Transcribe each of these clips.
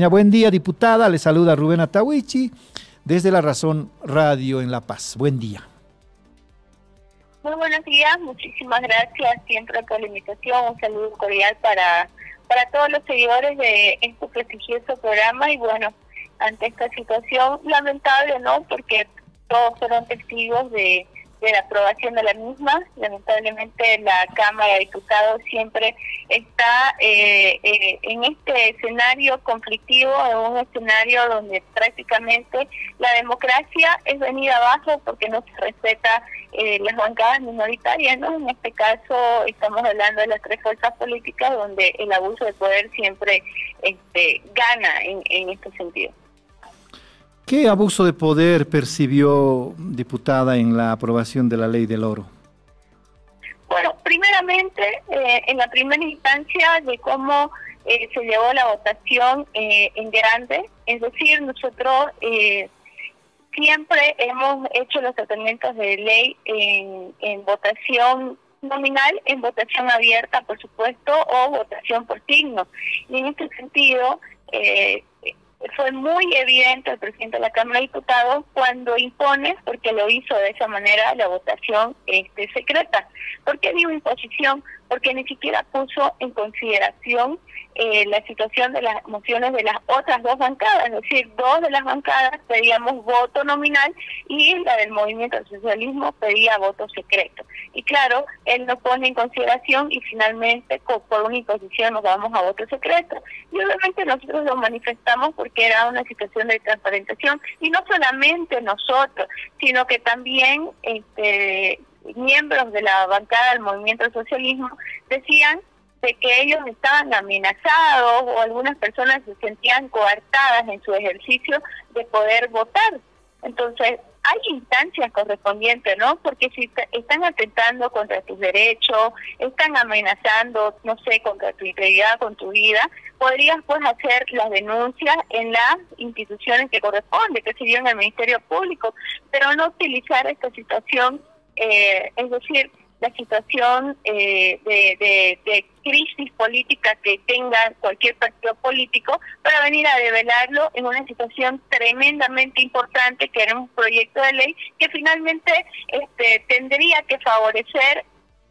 Buen día, diputada. Le saluda Rubén Atahuichi desde La Razón Radio en La Paz. Buen día. Muy buenos días, muchísimas gracias siempre por la invitación. Un saludo cordial para todos los seguidores de este prestigioso programa. Y bueno, ante esta situación lamentable, ¿no? Porque todos fueron testigos de la aprobación de la misma. Lamentablemente la Cámara de Diputados siempre está en este escenario conflictivo, en un escenario donde prácticamente la democracia es venida abajo porque no se respeta las bancadas minoritarias, ¿no? En este caso estamos hablando de las tres fuerzas políticas donde el abuso de poder siempre gana en este sentido. ¿Qué abuso de poder percibió, diputada, en la aprobación de la ley del oro? Bueno, primeramente, en la primera instancia de cómo se llevó la votación en grande, es decir, nosotros siempre hemos hecho los tratamientos de ley en votación nominal, en votación abierta, por supuesto, o votación por signo. Y en este sentido, fue muy evidente el presidente de la Cámara de Diputados cuando impone, porque lo hizo de esa manera, la votación secreta. ¿Por qué digo imposición? Porque ni siquiera puso en consideración la situación de las mociones de las otras dos bancadas, es decir, dos de las bancadas pedíamos voto nominal y la del Movimiento del Socialismo pedía voto secreto. Y claro, él no pone en consideración y finalmente por una imposición nos vamos a voto secreto. Y obviamente nosotros lo manifestamos porque era una situación de transparentación, y no solamente nosotros, sino que también miembros de la bancada del Movimiento del Socialismo decían de que ellos estaban amenazados o algunas personas se sentían coartadas en su ejercicio de poder votar. Entonces, hay instancias correspondientes, ¿no? Porque si están atentando contra tus derechos, están amenazando, no sé, contra tu integridad, con tu vida, podrías pues hacer las denuncias en las instituciones que corresponden, que sería en el Ministerio Público, pero no utilizar esta situación, es decir, la situación de crisis política que tenga cualquier partido político para venir a develarlo en una situación tremendamente importante que era un proyecto de ley que finalmente tendría que favorecer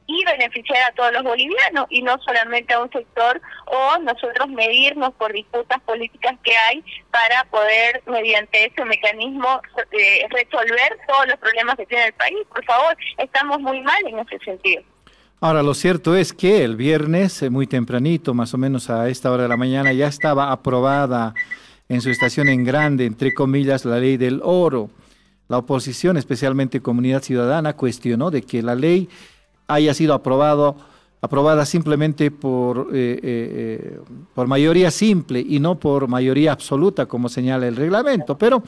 y beneficiar a todos los bolivianos y no solamente a un sector, o nosotros medirnos por disputas políticas que hay para poder mediante ese mecanismo resolver todos los problemas que tiene el país. Por favor, estamos muy mal en ese sentido. Ahora, lo cierto es que el viernes, muy tempranito, más o menos a esta hora de la mañana, ya estaba aprobada en su estación en grande, entre comillas, la ley del oro. La oposición, especialmente Comunidad Ciudadana, cuestionó de que la ley haya sido aprobada simplemente por mayoría simple y no por mayoría absoluta, como señala el reglamento, pero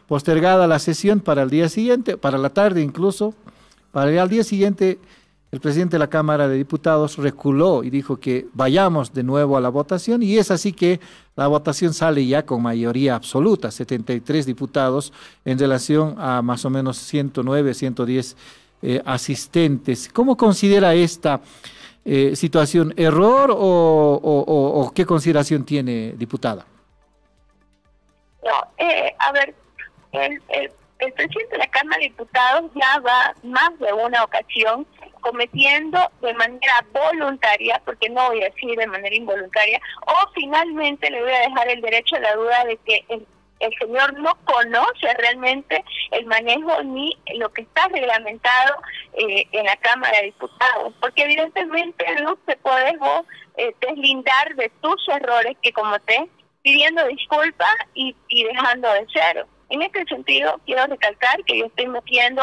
postergada la sesión para el día siguiente, para la tarde incluso, para el día siguiente, el presidente de la Cámara de Diputados reculó y dijo que vayamos de nuevo a la votación, y es así que la votación sale ya con mayoría absoluta, 73 diputados en relación a más o menos 109, 110 asistentes. ¿Cómo considera esta situación? ¿Error o qué consideración tiene, diputada? No, a ver, el presidente de la Cámara de Diputados ya va más de una ocasión cometiendo de manera voluntaria, porque no voy a decir de manera involuntaria, o finalmente le voy a dejar el derecho a la duda de que el señor no conoce realmente el manejo ni lo que está reglamentado en la Cámara de Diputados, porque evidentemente no te puedes vos deslindar de tus errores que cometés pidiendo disculpas y dejando de ser. En este sentido, quiero recalcar que yo estoy metiendo,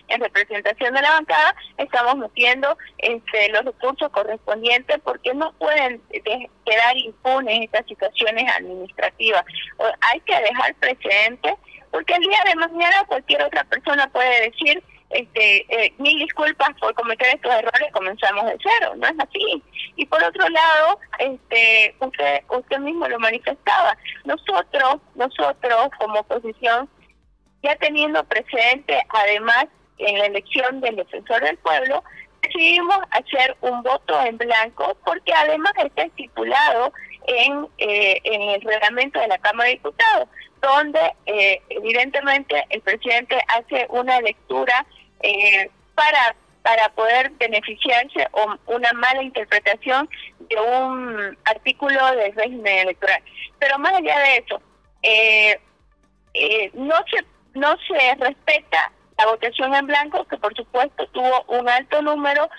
en representación de la bancada, estamos metiendo los recursos correspondientes, porque no pueden quedar impunes estas situaciones administrativas. Hay que dejar precedentes, porque el día de mañana cualquier otra persona puede decir, mil disculpas por cometer estos errores, comenzamos de cero. No es así. Y por otro lado, usted mismo lo manifestaba, nosotros como oposición, ya teniendo precedente además en la elección del defensor del pueblo, decidimos hacer un voto en blanco, porque además está estipulado en el reglamento de la Cámara de Diputados, donde evidentemente el presidente hace una lectura para poder beneficiarse o una mala interpretación de un artículo del régimen electoral. Pero más allá de eso, no se respeta la votación en blanco, que por supuesto tuvo un alto número,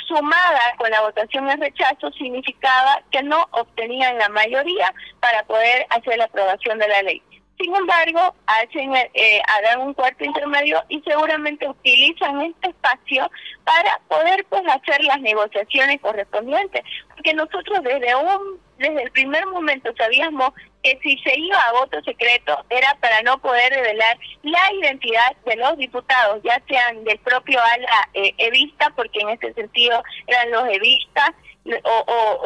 sumada con la votación en rechazo, significaba que no obtenían la mayoría para poder hacer la aprobación de la ley. Sin embargo, harán un cuarto intermedio y seguramente utilizan este espacio para poder pues hacer las negociaciones correspondientes, porque nosotros desde el primer momento sabíamos que si se iba a voto secreto era para no poder revelar la identidad de los diputados, ya sean del propio ala evista, porque en este sentido eran los evistas,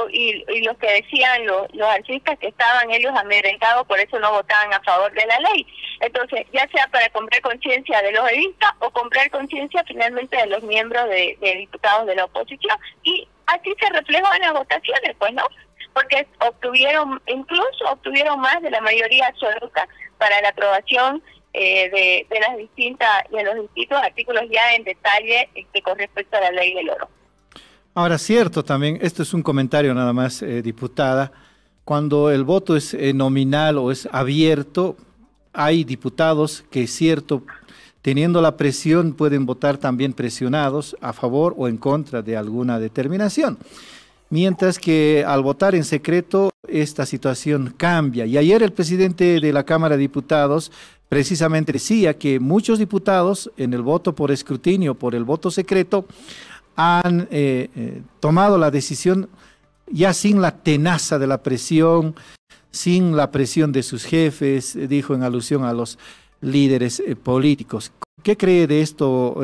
y los que decían los artistas que estaban ellos amedrentados, por eso no votaban a favor de la ley. Entonces, ya sea para comprar conciencia de los evistas o comprar conciencia finalmente de los miembros de diputados de la oposición. Y así se reflejó en las votaciones, pues, ¿no? Porque obtuvieron más de la mayoría absoluta para la aprobación de los distintos artículos ya en detalle con respecto a la ley del oro. Ahora, cierto también, esto es un comentario nada más, diputada, cuando el voto es nominal o es abierto, hay diputados que es cierto, teniendo la presión, pueden votar también presionados a favor o en contra de alguna determinación. Mientras que al votar en secreto, esta situación cambia. Y ayer el presidente de la Cámara de Diputados precisamente decía que muchos diputados en el voto por escrutinio, por el voto secreto, han tomado la decisión ya sin la tenaza de la presión, sin la presión de sus jefes, dijo en alusión a los líderes políticos. ¿Qué cree de esto,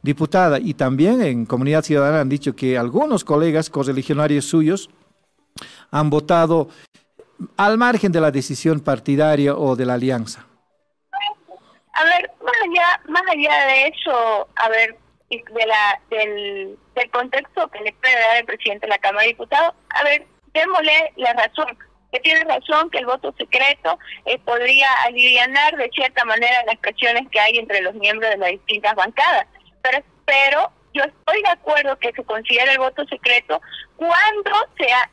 diputada? Y también en Comunidad Ciudadana han dicho que algunos colegas correligionarios suyos han votado al margen de la decisión partidaria o de la alianza. A ver, más allá de eso, a ver, del contexto que le puede dar el presidente de la Cámara de Diputados, a ver, démosle la razón, que tiene razón que el voto secreto podría alivianar de cierta manera las presiones que hay entre los miembros de las distintas bancadas, pero yo estoy de acuerdo que se considere el voto secreto cuando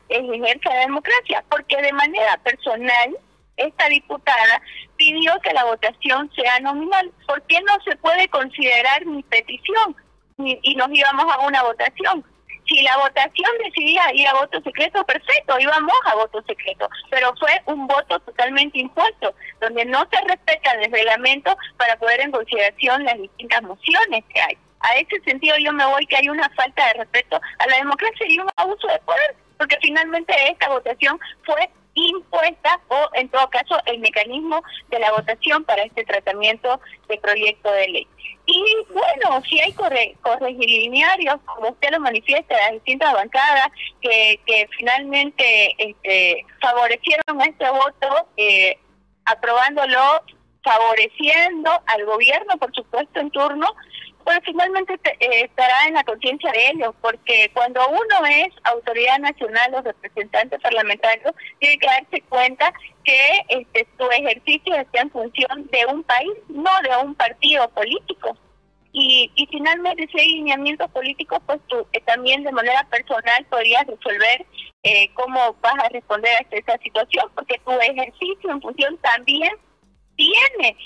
ejerce la democracia, porque de manera personal esta diputada pidió que la votación sea nominal. ¿Por qué no se puede considerar mi petición y nos íbamos a una votación? Si la votación decidía ir a voto secreto, perfecto, íbamos a voto secreto, pero fue un voto totalmente impuesto, donde no se respeta el reglamento para poner en consideración las distintas mociones que hay. A ese sentido yo me voy que hay una falta de respeto a la democracia y un abuso de poder, porque finalmente esta votación fue impuesta, o en todo caso el mecanismo de la votación para este tratamiento de proyecto de ley. Y bueno, si hay correligionarios, como usted lo manifiesta, de las distintas bancadas que finalmente favorecieron este voto, aprobándolo, favoreciendo al gobierno, por supuesto, en turno, pues finalmente estará en la conciencia de ellos, porque cuando uno es autoridad nacional o representante parlamentario, tiene que darse cuenta que su ejercicio está en función de un país, no de un partido político. Y finalmente, si hay lineamientos políticos, pues tú también de manera personal podrías resolver cómo vas a responder a esta situación, porque tu ejercicio en función también tiene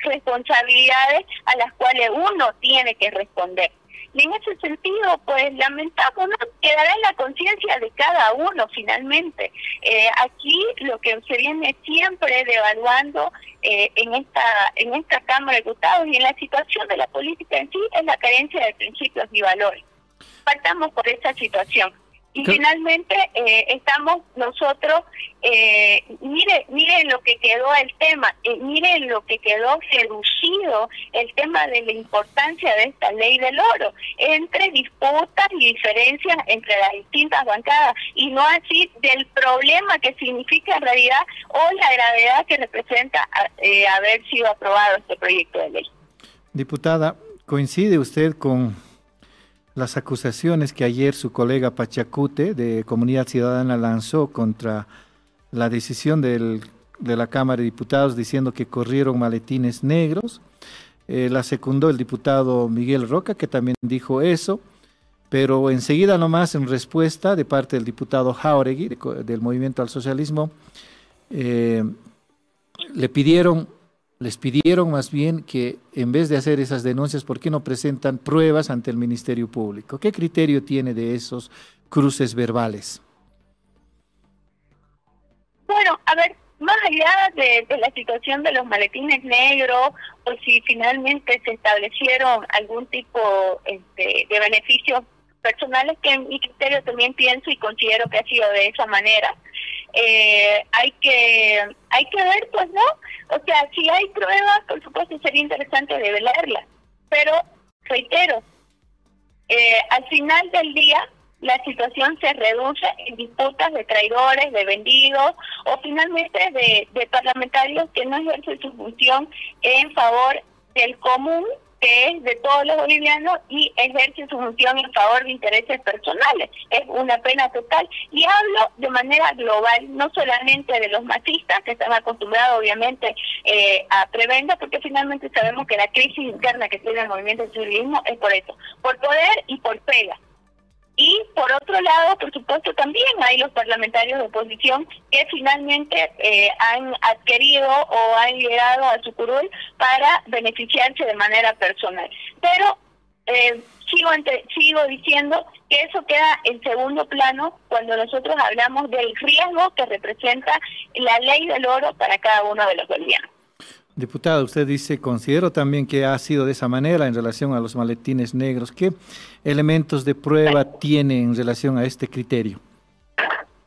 responsabilidades a las cuales uno tiene que responder. Y en ese sentido, pues lamentamos, ¿no? Quedará en la conciencia de cada uno finalmente. Aquí lo que se viene siempre devaluando en esta Cámara de Diputados y en la situación de la política en sí es la carencia de principios y valores. Partamos por esa situación. Y finalmente estamos nosotros, miren lo que quedó el tema, miren lo que quedó reducido el tema de la importancia de esta ley del oro, entre disputas y diferencias entre las distintas bancadas, y no así del problema que significa en realidad o la gravedad que representa haber sido aprobado este proyecto de ley. Diputada, ¿coincide usted con las acusaciones que ayer su colega Pachacute de Comunidad Ciudadana lanzó contra la decisión de la Cámara de Diputados diciendo que corrieron maletines negros. La secundó el diputado Miguel Roca, que también dijo eso, pero enseguida nomás en respuesta de parte del diputado Jáuregui del Movimiento al Socialismo, les pidieron más bien que en vez de hacer esas denuncias, ¿por qué no presentan pruebas ante el Ministerio Público? ¿Qué criterio tiene de esos cruces verbales? Bueno, a ver, más allá de la situación de los maletines negros, o si finalmente se establecieron algún tipo de beneficios personales, que en mi criterio también pienso y considero que ha sido de esa manera, hay que ver, pues, ¿no? O sea, si hay pruebas, por supuesto sería interesante develarlas, pero reitero, al final del día la situación se reduce en disputas de traidores, de vendidos o finalmente de parlamentarios que no ejercen su función en favor del común, que es de todos los bolivianos, y ejercen su función en favor de intereses personales. Es una pena total. Y hablo de manera global, no solamente de los masistas, que están acostumbrados obviamente a prebenda, porque finalmente sabemos que la crisis interna que tiene el movimiento del civilismo es por eso, por poder y por pega. Y por otro lado, por supuesto, también hay los parlamentarios de oposición que finalmente han adquirido o han llegado a su curul para beneficiarse de manera personal. Pero sigo diciendo que eso queda en segundo plano cuando nosotros hablamos del riesgo que representa la ley del oro para cada uno de los bolivianos. Diputada, usted dice, considero también que ha sido de esa manera en relación a los maletines negros. ¿Qué elementos de prueba tiene en relación a este criterio?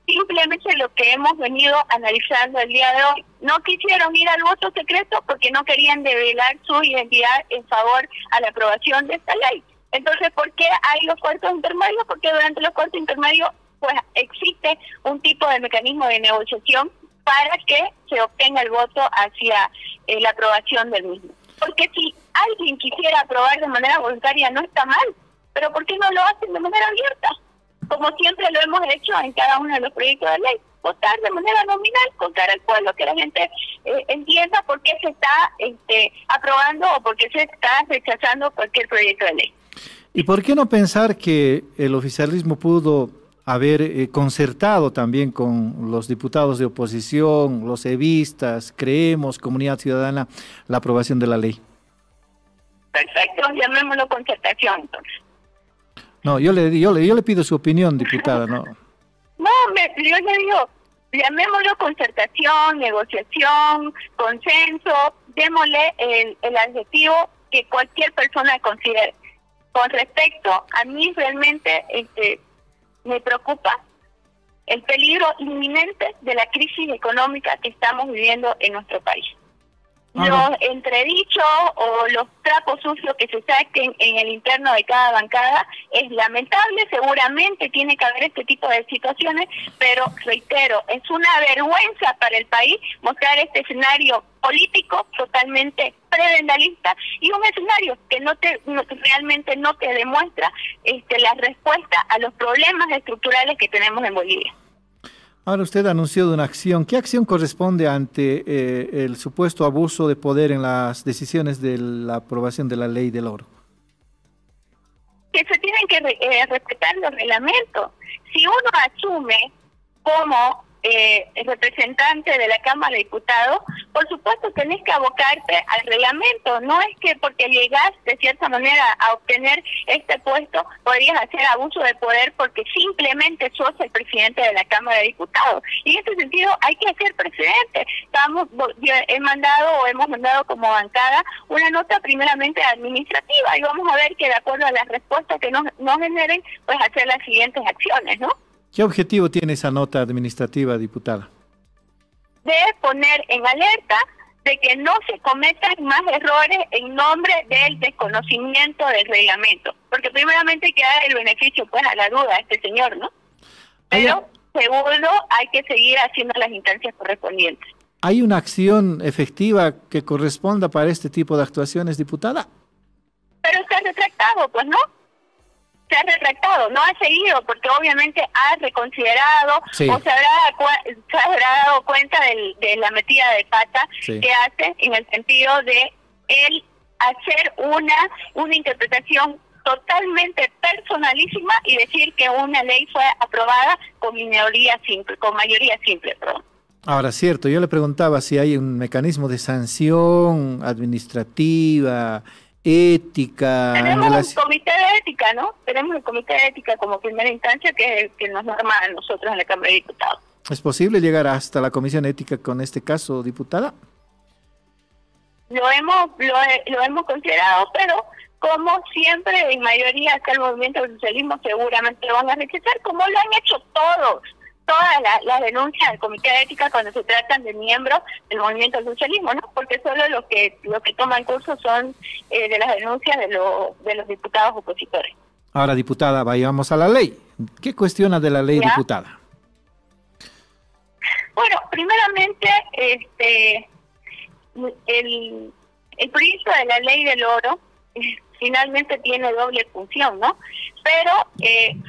Simplemente lo que hemos venido analizando el día de hoy. No quisieron ir al voto secreto porque no querían develar su identidad en favor a la aprobación de esta ley. Entonces, ¿por qué hay los cuartos intermedios? Porque durante los cuartos intermedios pues existe un tipo de mecanismo de negociación para que se obtenga el voto hacia la aprobación del mismo. Porque si alguien quisiera aprobar de manera voluntaria no está mal, pero ¿por qué no lo hacen de manera abierta? Como siempre lo hemos hecho en cada uno de los proyectos de ley, votar de manera nominal, contar al pueblo, que la gente entienda por qué se está aprobando o por qué se está rechazando cualquier proyecto de ley. ¿Y por qué no pensar que el oficialismo pudo haber concertado también con los diputados de oposición, los evistas, Creemos, Comunidad Ciudadana, la aprobación de la ley? Perfecto, llamémoslo concertación entonces. No, yo le pido su opinión, diputada, ¿no? No, yo le digo, llamémoslo concertación, negociación, consenso, démosle el adjetivo que cualquier persona considere. Con respecto a mí realmente me preocupa el peligro inminente de la crisis económica que estamos viviendo en nuestro país. Los entredichos o los trapos sucios que se saquen en el interno de cada bancada es lamentable, seguramente tiene que haber este tipo de situaciones, pero reitero, es una vergüenza para el país mostrar este escenario político totalmente prebendalista y un escenario que realmente no te demuestra la respuesta a los problemas estructurales que tenemos en Bolivia. Ahora usted anunció de una acción. ¿Qué acción corresponde ante el supuesto abuso de poder en las decisiones de la aprobación de la ley del oro? Que se tienen que respetar los reglamentos. Si uno asume como representante de la Cámara de Diputados, por supuesto tenés que abocarte al reglamento. No es que porque llegás de cierta manera a obtener este puesto podrías hacer abuso de poder porque simplemente sos el presidente de la Cámara de Diputados. Y en este sentido hay que hacer precedentes. Hemos mandado como bancada una nota primeramente administrativa y vamos a ver que de acuerdo a las respuestas que nos generen, pues hacer las siguientes acciones, ¿no? ¿Qué objetivo tiene esa nota administrativa, diputada? De poner en alerta de que no se cometan más errores en nombre del desconocimiento del reglamento. Porque primeramente hay que dar el beneficio pues a la duda a este señor, ¿no? Pero segundo, hay que seguir haciendo las instancias correspondientes. ¿Hay una acción efectiva que corresponda para este tipo de actuaciones, diputada? Pero está retractado, pues, ¿no? se ha retractado, no ha seguido, porque obviamente ha reconsiderado sí. o se habrá dado cuenta de la metida de pata sí. que hace, en el sentido de él hacer una interpretación totalmente personalísima y decir que una ley fue aprobada con mayoría simple, perdón. Ahora, cierto, yo le preguntaba si hay un mecanismo de sanción administrativa, ética. Tenemos un comité de ética, ¿no? Tenemos el comité de ética como primera instancia que nos norma a nosotros en la Cámara de Diputados. ¿Es posible llegar hasta la comisión ética con este caso, diputada? Lo hemos considerado, pero como siempre, en mayoría acá el movimiento del socialismo seguramente lo van a rechazar, como lo han hecho todas las denuncias del comité de ética cuando se tratan de miembros del movimiento del socialismo, ¿no? Porque solo lo que toman curso son de las denuncias de los diputados opositores. Ahora, diputada, vayamos a la ley. ¿Qué cuestiona de la ley, diputada? Bueno, primeramente, el proyecto de la ley del oro finalmente tiene doble función, ¿no? Pero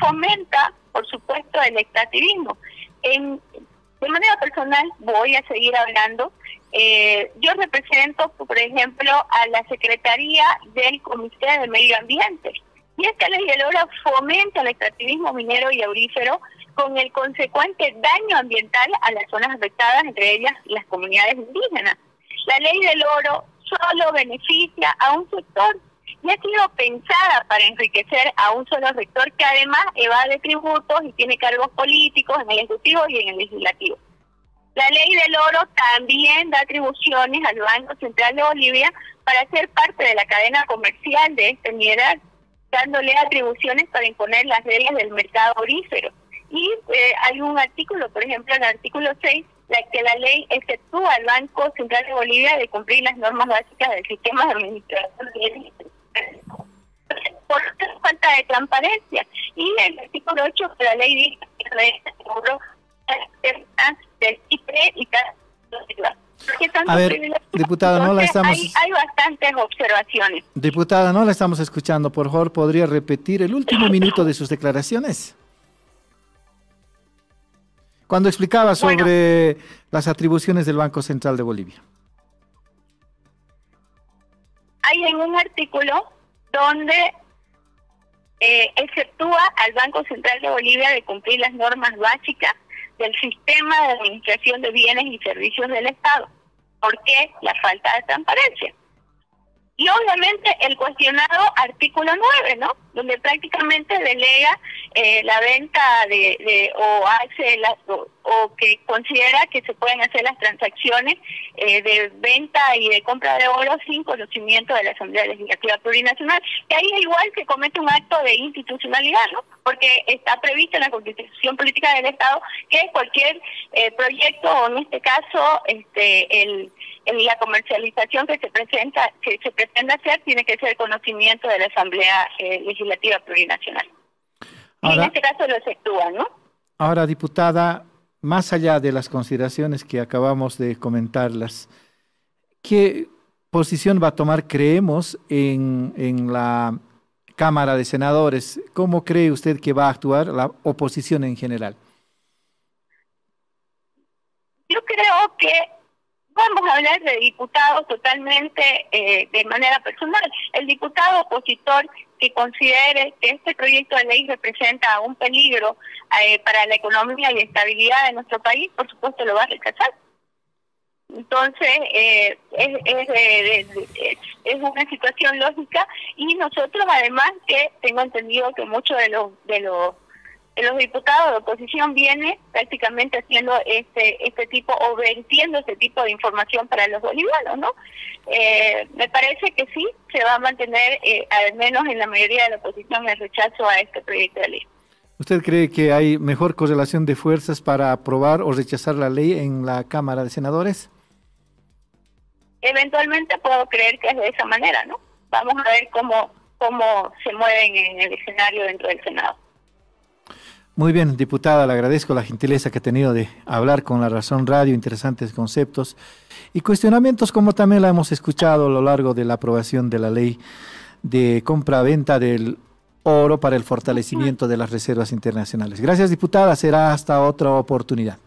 fomenta, por supuesto, el extractivismo. De manera personal, voy a seguir hablando. Yo represento, por ejemplo, a la Secretaría del Comité de Medio Ambiente. Y esta ley del oro fomenta el extractivismo minero y aurífero con el consecuente daño ambiental a las zonas afectadas, entre ellas las comunidades indígenas. La ley del oro solo beneficia a un sector y ha sido pensada para enriquecer a un solo sector que además evade tributos y tiene cargos políticos en el Ejecutivo y en el Legislativo. La ley del oro también da atribuciones al Banco Central de Bolivia para ser parte de la cadena comercial de este mineral, dándole atribuciones para imponer las reglas del mercado aurífero. Y hay un artículo, por ejemplo, el artículo 6, que la ley exceptúa al Banco Central de Bolivia de cumplir las normas básicas del sistema de administración de por falta de transparencia. Y el artículo 8 de la ley dice que del IPRE y cada. A ver, diputada, no la estamos... Hay bastantes observaciones. Diputada, no la estamos escuchando. Por favor, ¿podría repetir el último minuto de sus declaraciones? Cuando explicaba sobre las atribuciones del Banco Central de Bolivia. Hay en un artículo donde exceptúa al Banco Central de Bolivia de cumplir las normas básicas del sistema de administración de bienes y servicios del Estado. ¿Por qué? La falta de transparencia. Y obviamente el cuestionado artículo 9, ¿no? Donde prácticamente delega la venta o que considera que se pueden hacer las transacciones de venta y de compra de oro sin conocimiento de la Asamblea Legislativa Plurinacional. Que ahí igual se comete un acto de institucionalidad, ¿no? Porque está previsto en la Constitución Política del Estado que cualquier proyecto, o en este caso la comercialización que se pretende hacer tiene que ser conocimiento de la Asamblea Legislativa Plurinacional. Ahora, y en este caso lo efectúa, ¿no? Ahora, diputada, más allá de las consideraciones que acabamos de comentarlas, ¿qué posición va a tomar, creemos, en la Cámara de Senadores? ¿Cómo cree usted que va a actuar la oposición en general? Yo creo que vamos a hablar de diputados totalmente de manera personal. El diputado opositor que considere que este proyecto de ley representa un peligro para la economía y estabilidad de nuestro país, por supuesto lo va a rechazar. Entonces, es una situación lógica, y nosotros además, que tengo entendido que muchos de los diputados de oposición viene prácticamente haciendo este tipo, o vertiendo este tipo de información para los bolivianos, ¿no? Me parece que sí, se va a mantener, al menos en la mayoría de la oposición, el rechazo a este proyecto de ley. ¿Usted cree que hay mejor correlación de fuerzas para aprobar o rechazar la ley en la Cámara de Senadores? Eventualmente puedo creer que es de esa manera, ¿no? Vamos a ver cómo se mueven en el escenario dentro del Senado. Muy bien, diputada, le agradezco la gentileza que ha tenido de hablar con La Razón Radio, interesantes conceptos y cuestionamientos, como también la hemos escuchado a lo largo de la aprobación de la ley de compra-venta del oro para el fortalecimiento de las reservas internacionales. Gracias, diputada. Será hasta otra oportunidad.